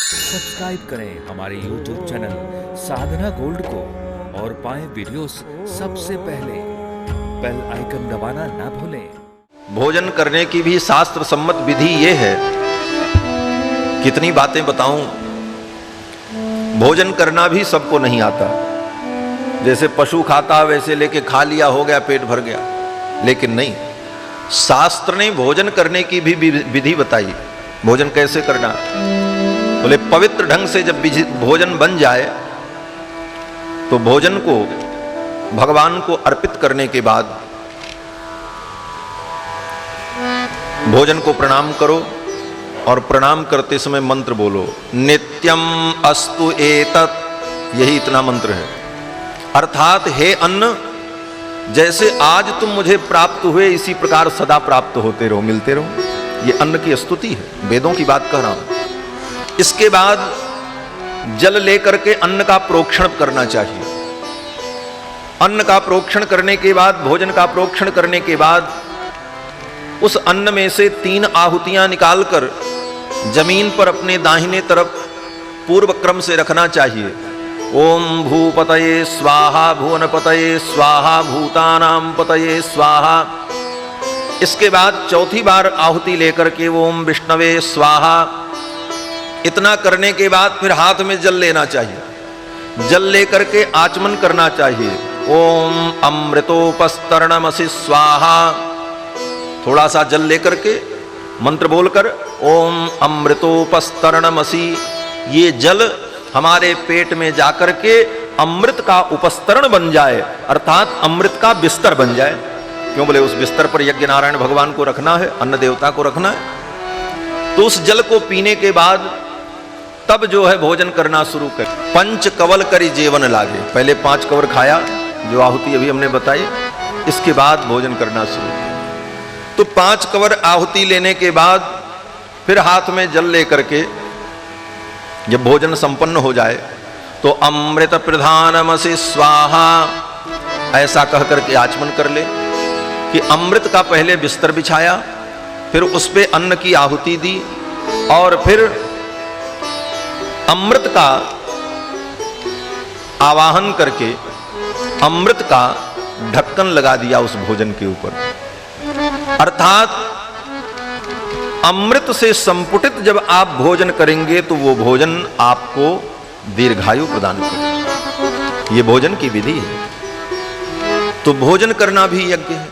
Subscribe करें हमारे YouTube channel साधना gold को और पाएं वीडियोस सबसे पहले। बेल आइकन दबाना ना भूलें। भोजन करने की भी शास्त्र सम्मत विधि ये है। कितनी बातें बताऊं, भोजन करना भी सबको नहीं आता। जैसे पशु खाता वैसे लेके खा लिया, हो गया, पेट भर गया। लेकिन नहीं, शास्त्र ने भोजन करने की भी विधि बताई। भोजन कैसे करना, बोले पवित्र ढंग से जब भोजन बन जाए तो भोजन को भगवान को अर्पित करने के बाद भोजन को प्रणाम करो और प्रणाम करते समय मंत्र बोलो, नित्यम अस्तु एतत्। यही इतना मंत्र है। अर्थात हे अन्न, जैसे आज तुम मुझे प्राप्त हुए इसी प्रकार सदा प्राप्त होते रहो, मिलते रहो। ये अन्न की स्तुति है, वेदों की बात कह रहा हूं। इसके बाद जल लेकर के अन्न का प्रोक्षण करना चाहिए। अन्न का प्रोक्षण करने के बाद, भोजन का प्रोक्षण करने के बाद उस अन्न में से 3 आहुतियां निकालकर जमीन पर अपने दाहिने तरफ पूर्व क्रम से रखना चाहिए। ओम भूपतये स्वाहा, भुवनपतये स्वाहा, भूतानां पतये स्वाहा। इसके बाद चौथी बार आहुति लेकर के ओम विष्णवे स्वाहा। इतना करने के बाद फिर हाथ में जल लेना चाहिए। जल लेकर के आचमन करना चाहिए। ओम अमृतोपस्तरणमसि स्वाहा। थोड़ा सा जल लेकर के मंत्र बोलकर ओम अमृतोपस्तरणमसि, ये जल हमारे पेट में जाकर के अमृत का उपस्तरण बन जाए, अर्थात अमृत का बिस्तर बन जाए। क्यों बोले, उस बिस्तर पर यज्ञ नारायण भगवान को रखना है, अन्न देवता को रखना है। तो उस जल को पीने के बाद तब जो है भोजन करना शुरू कर। 5 कवल करी जीवन लागे। पहले 5 कवर खाया, जो आहुति अभी हमने बताई, इसके बाद भोजन करना शुरू किया। तो 5 कवर आहुति लेने के बाद फिर हाथ में जल लेकर के जब भोजन संपन्न हो जाए तो अमृत प्रधानमसि स्वाहा, ऐसा कह करके आचमन कर ले कि अमृत का पहले बिस्तर बिछाया, फिर उस पे अन्न की आहुति दी और फिर अमृत का आवाहन करके अमृत का ढक्कन लगा दिया उस भोजन के ऊपर। अर्थात अमृत से संपुटित जब आप भोजन करेंगे तो वो भोजन आपको दीर्घायु प्रदान करेगा। ये भोजन की विधि है। तो भोजन करना भी यज्ञ है।